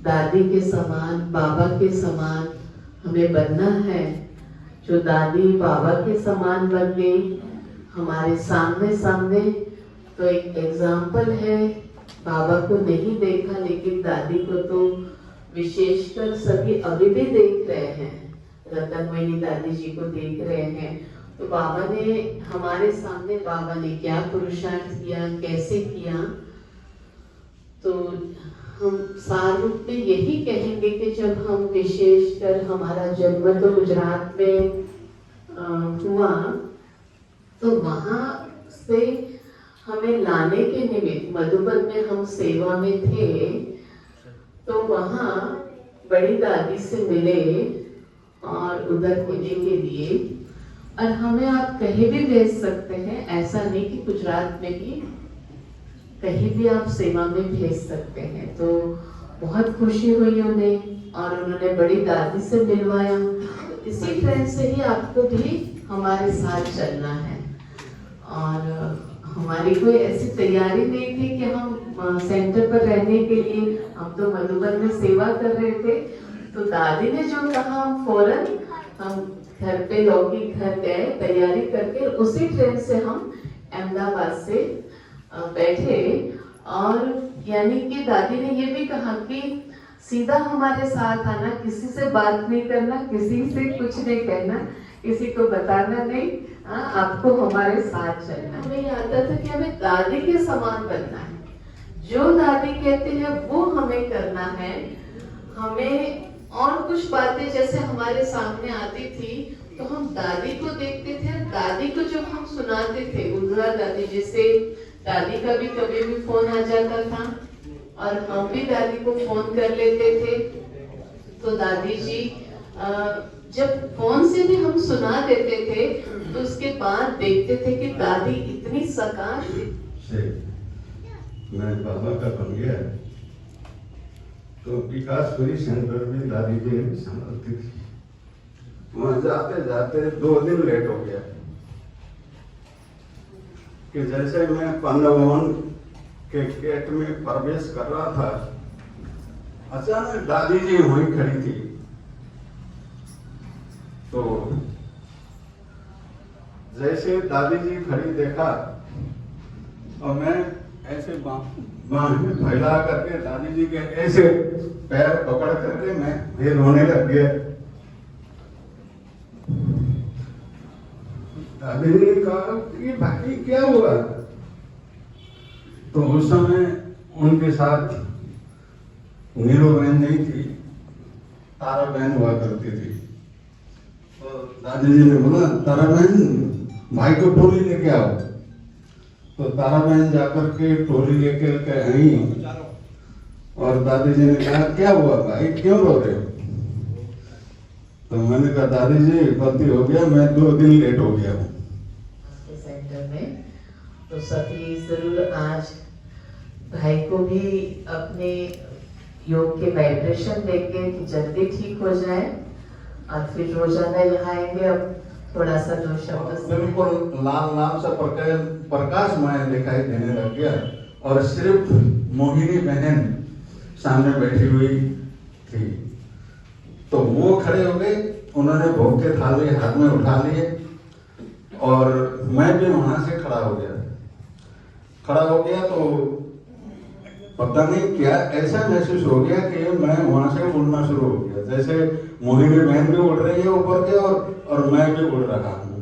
दादी के समान, बाबा के समान हमें बनना है। जो दादी बाबा के समान बन गई हमारे सामने सामने, तो एक एग्जाम्पल है। बाबा को नहीं देखा लेकिन दादी को तो विशेषकर सभी अभी भी देख रहे हैं, रतनमयी दादी जी को देख रहे हैं। तो बाबा ने हमारे सामने, बाबा ने क्या पुरुषार्थ किया, कैसे किया, तो हम सार रूप में यही कहेंगे कि जब हम, विशेषकर हमारा जन्म तो गुजरात में हुआ, तो वहाँ से हमें लाने के निमित्त मधुबन में हम सेवा में थे, तो वहाँ बड़ी दादी से मिले और उधर होने के लिए, और हमें आप कहीं भी भेज सकते हैं, ऐसा नहीं कि गुजरात में ही, कहीं भी आप सेवा में भेज सकते हैं। तो बहुत खुशी हुई उन्हें और उन्होंने बड़ी दादी से मिलवाया। तो इसी ट्रेन से ही आपको भी हमारे साथ चलना है। और हमारी कोई ऐसी तैयारी नहीं थी कि हम सेंटर पर रहने के लिए, हम तो मधुबन में सेवा कर रहे थे। तो दादी ने जो कहा, हम फौरन हम घर पे लौकिक घर गए तैयारी करके, उसी ट्रेन से हम अहमदाबाद से बैठे। और यानी कि दादी ने ये भी कहा कि सीधा हमारे साथ आना, किसी से बात नहीं करना, किसी से कुछ नहीं कहना, किसी को बताना नहीं, आपको हमारे साथ चलना। हमें ये आता था कि हमें दादी के समान बनना है, जो दादी कहते हैं वो हमें करना है। हमें और कुछ बातें जैसे हमारे सामने आती थी तो हम दादी को देखते थे, दादी को जब हम सुनाते थे, उज्ज्वला दादी, जैसे दादी का भी कभी भी फोन आ जाता था और हम भी दादी को फोन कर लेते थे, तो दादी जी जब फोन से भी हम सुना देते थे तो उसके बाद देखते थे कि दादी इतनी सकाश से मैं बाबा का बन गया, तो विकासपुरी सेंटर में दादी जी ने संभालती थी। वहां जाते जाते 2 दिन लेट हो गया कि जैसे मैं पांडव भवन के गेट में प्रवेश कर रहा था, अचानक दादी जी वहीं खड़ी थी। तो जैसे दादी जी खड़ी देखा और मैं ऐसे बांह में फैला करके दादी जी के ऐसे पैर पकड़ करके मैं भी रोने लग गया। दादी ने कहा कि भाई क्या हुआ? तो उस समय उनके साथ नीरू बहन नहीं थी, तारा बहन हुआ करती थी। तो दादी जी ने बोला, तारा बहन भाई को टोली लेके आओ। तो तारा बहन जाकर के टोली लेकर के आई और दादी जी ने कहा, क्या हुआ भाई, क्यों रो रहे हो? तो मैंने कहा, दादी जी गलती हो गया, मैं 2 दिन लेट हो गया हूँ सेंटर में। तो सभी जरूर आज भाई को भी अपने योग के वाइब्रेशन देके कि जल्दी ठीक हो जाए, और फिर रोजाना यहाँ आएंगे। अब थोड़ा सा 2 शब्द बिल्कुल लाल लाल सा प्रकाशमय दिखाई देने लग गया, और सिर्फ मोहिनी बहन सामने बैठी हुई थी। तो वो खड़े हो गए, उन्होंने भोग के थाली हाथ में उठा लिए और मैं भी वहां से खड़ा हो गया। तो पता नहीं क्या ऐसा महसूस हो गया कि मैं वहां से उड़ना शुरू हो गया, जैसे मोहिनी बहन भी उड़ रही है ऊपर के और मैं भी उड़ रहा हूँ।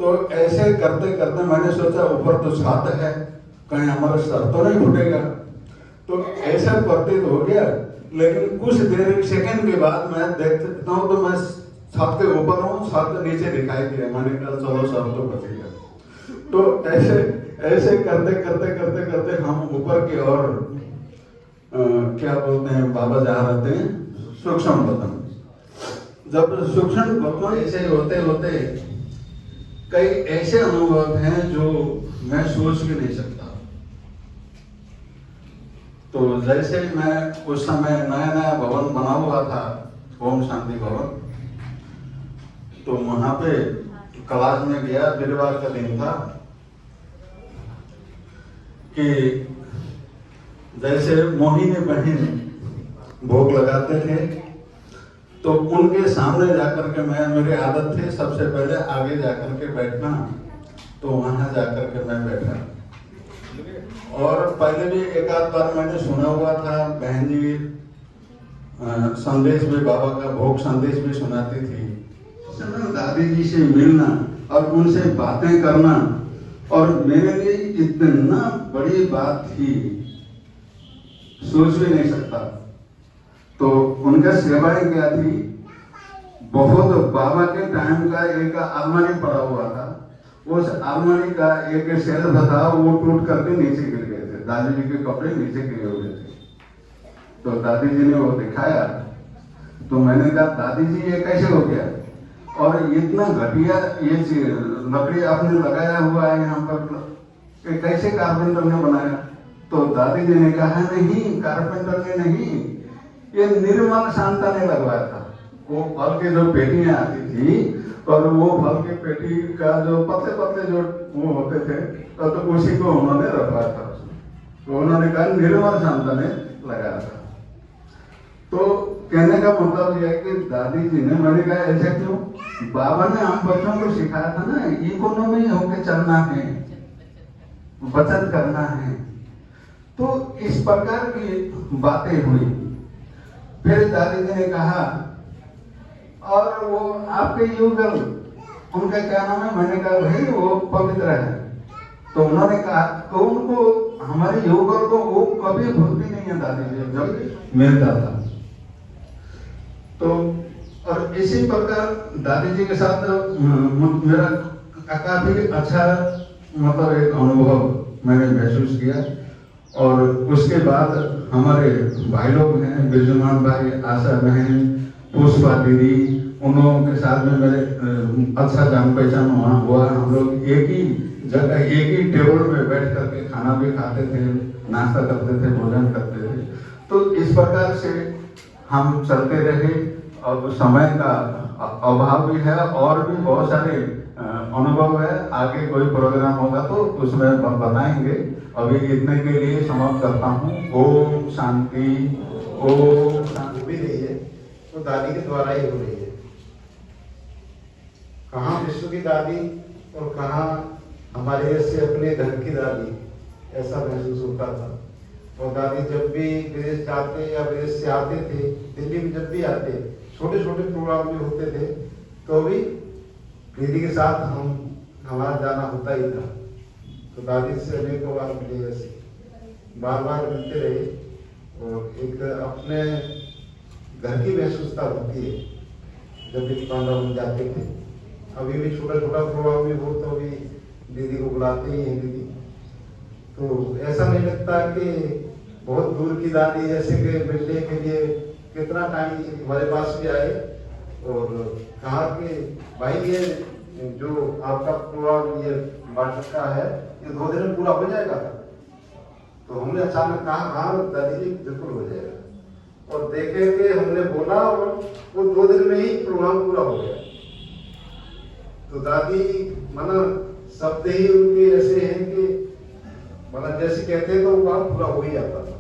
तो ऐसे करते करते मैंने सोचा ऊपर तो छत है, कहीं हमारा सर तो नहीं फूटेगा। तो ऐसा प्रतीत हो गया, लेकिन कुछ देर सेकंड के बाद मैं देखता हूँ तो मैं छत के ऊपर हूँ, छत नीचे दिखाई दिया। मैंने कहा चलो सर तो बच गया। तो ऐसे करते करते हम ऊपर की ओर क्या बोलते हैं, बाबा जहाँ रहते हैं सूक्ष्म वतन। जब सूक्ष्म वतन ऐसे होते होते कई ऐसे अनुभव हैं जो मैं सोच भी नहीं सकता। तो जैसे मैं उस समय नया भवन बना हुआ था, ओम शांति भवन, तो वहां पे क्लास में गया, वीरवार का दिन था, कि जैसे मोहिनी बहन भोग लगाते थे, तो उनके सामने जाकर के मेरी आदत थी सबसे पहले आगे जाकर के बैठना, तो वहां जाकर के मैं बैठा। और पहले भी एक आध बार मैंने सुना हुआ था, बहन जी संदेश भी, बाबा का भोग संदेश भी सुनाती थी। दादी जी से मिलना और उनसे बातें करना, और मेरे लिए इतना बड़ी बात थी, सोच भी नहीं सकता। तो उनका सेवाएं क्या थी, बहुत बाबा के टाइम का एक अलमारी पड़ा हुआ था, उस अलमारी का एक शेल्फ था, वो टूट करके नीचे गिर गए थे, दादी जी के कपड़े नीचे गिरे हुए थे। तो दादी जी ने वो दिखाया, तो मैंने कहा दादी जी ये कैसे हो गया, और इतना घटिया ये लकड़ी आपने लगाया हुआ है यहाँ पर, ये कैसे कारपेंटर ने बनाया। तो दादी जी ने कहा नहीं, कारपेंटर ने नहीं, ये निर्मल शांता ने लगवाया था। वो फल की जो पेटियां आती थी, और वो फल की पेटी का जो पतले पतले जो वो होते थे, तो उसी को उन्होंने रखवाया था। तो उन्होंने कहा निर्मल शांता ने लगाया था। तो कहने का मतलब यह है कि दादी जी ने, मैंने कहा ऐसा क्यों, बाबा ने हम बच्चों को सिखाया था ना, इकोनॉमी होके चलना है, बचत करना है। तो इस प्रकार की बातें हुई। फिर दादी जी ने कहा, और वो आपके युगल, उनका क्या नाम है, मैंने कहा भाई वो पवित्र है। तो उन्होंने कहा तो उनको, हमारे युगल को वो कभी भूलती नहीं है दादी जी, जब मिलता था। तो और इसी प्रकार दादी जी के साथ मेरा काफी अच्छा मतलब एक अनुभव मैंने महसूस किया। और उसके बाद हमारे भाई लोग हैं, बिरजुमान भाई, आशा बहन, पुष्पा दीदी, उन लोगों के साथ में मेरे अच्छा जान पहचान वहाँ हुआ। हम लोग एक ही जगह, एक ही टेबल में बैठ करके खाना भी खाते थे, नाश्ता करते थे, भोजन करते थे। तो इस प्रकार से हम चलते रहे। अब समय का अभाव भी है, और भी बहुत सारे अनुभव है। आगे कोई प्रोग्राम होगा तो उसमें बताएंगे। अभी इतने के लिए समाप्त करता हूँ। ओम शांति, ओम शांति। भी रही है तो दादी के द्वारा ही हो रही है। कहाँ विश्व की दादी और कहाँ हमारे से अपने घर की दादी, ऐसा महसूस होता था। और दादी जब भी विदेश जाते या विदेश से आते थे, दिल्ली में जब भी आते, छोटे छोटे प्रोग्राम जो होते थे, तो भी दीदी के साथ हमारा जाना होता ही था। तो दादी से अनेकों बार मिले, ऐसे बार बार मिलते रहे। और एक अपने घर की महसूसता होती है जब भी पांडव हम जाते थे। अभी भी छोटा छोटा प्रोग्राम भी हो तो अभी दीदी को बुलाते ही हैं दीदी। तो ऐसा नहीं लगता कि बहुत दूर की दादी, जैसे कि मिलने के लिए कितना टाइम हमारे पास भी आए और कहा कि भाई ये जो आपका प्रोग्राम ये वाटर का है, ये 2 दिन में पूरा हो जाएगा। तो हमने अचानक कहा हाँ दादी जी बिल्कुल हो जाएगा। और देखे कि हमने बोला और वो 2 दिन में ही प्रोग्राम पूरा हो गया। तो दादी माना शब्द ही उनके ऐसे हैं कि माना जैसे कहते हैं तो वो काम पूरा हो ही जाता था।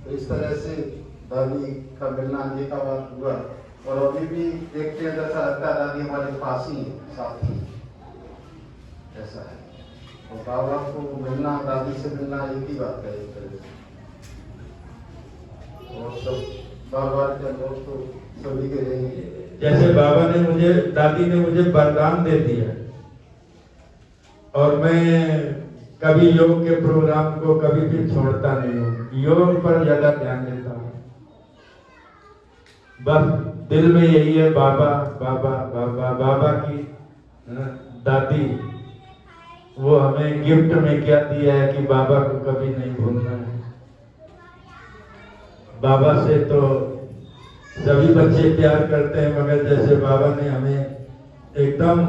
तो इस तरह से दादी का मिलना ये का बात हुआ। और अभी भी देखते हैं जैसा लगता है दादी हमारे पास ही है, साथ ही ऐसा है। और बाबा को मिलना, दादी से मिलना एक ही बात है एक तरह से। और सब बार बार के अनुभव तो सभी के रहेंगे। जैसे बाबा ने मुझे, दादी ने मुझे वरदान दे दिया, और मैं कभी योग के प्रोग्राम को कभी भी छोड़ता नहीं हूँ। योग पर ज्यादा ध्यान देता हूँ। बस दिल में यही है, बाबा बाबा बाबा। बाबा की दादी वो हमें गिफ्ट में क्या दिया है कि बाबा को कभी नहीं भूलना है। बाबा से तो सभी बच्चे प्यार करते हैं, मगर जैसे बाबा ने हमें एकदम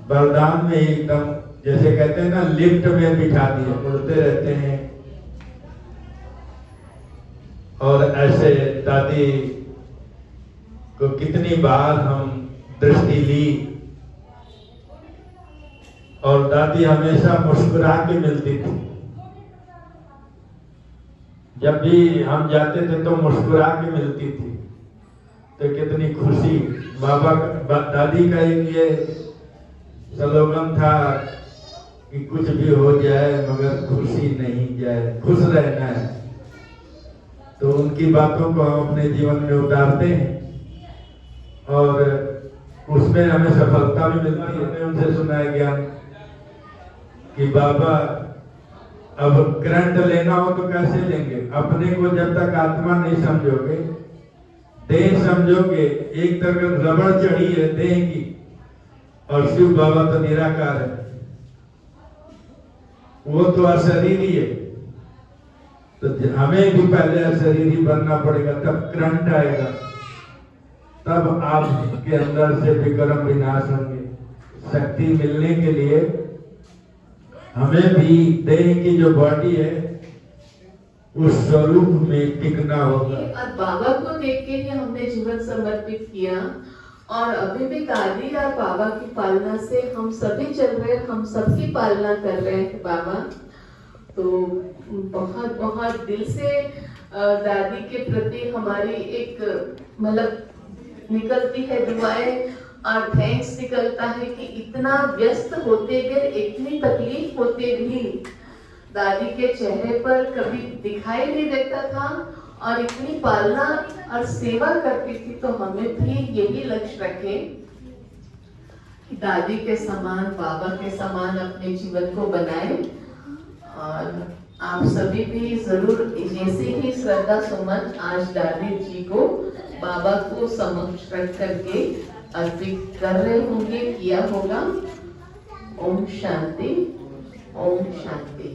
वरदान में एकदम, जैसे कहते हैं ना, लिफ्ट में बिठा दिए, उड़ते रहते हैं। और ऐसे दादी को कितनी बार हम दृष्टि ली, और दादी हमेशा मुस्कुरा के मिलती थी। जब भी हम जाते थे तो मुस्कुरा के मिलती थी, तो कितनी खुशी। दादी का ये स्लोगन था कि कुछ भी हो जाए मगर खुशी नहीं जाए, खुश रहना है। तो उनकी बातों को हम अपने जीवन में उतारते हैं और उसमें हमें सफलता भी मिलती है। हमने उनसे सुना है ज्ञान कि बाबा अब करंट लेना हो तो कैसे लेंगे? अपने को जब तक आत्मा नहीं समझोगे, देह समझोगे। एक तरफ रबड़ चढ़ी है देह की, और शिव बाबा तो निराकार है, वो तो अशरीरी है। तो हमें भी पहले अशरीरी बनना पड़ेगा, तब करंट आएगा, तब आपके अंदर से विक्रम विनाश होंगे। शक्ति मिलने के लिए हमें भी देह की जो बॉडी है उस स्वरूप में टिकना होगा। और बाबा को देख के ही हमने जीवन समर्पित किया, और अभी भी दादी और बाबा की पालना से हम सभी चल रहे हैं, हम सबकी पालना कर रहे हैं बाबा। तो बहुत बहुत दिल से दादी के प्रति हमारी एक मतलब निकलती है दुआएं और थैंक्स निकलता है कि इतना व्यस्त होते गए, इतनी तकलीफ होते भी दादी के चेहरे पर कभी दिखाई नहीं देता था, और इतनी पालना और सेवा करती थी। तो हमें भी यही लक्ष्य रखे कि दादी के समान, बाबा के समान अपने जीवन को बनाए। और आप सभी भी जरूर जैसे ही श्रद्धा सुमन आज दादी जी को बाबा को समक्ष रख करके अर्पित कर रहे होंगे, किया होगा। ओम शांति, ओम शांति।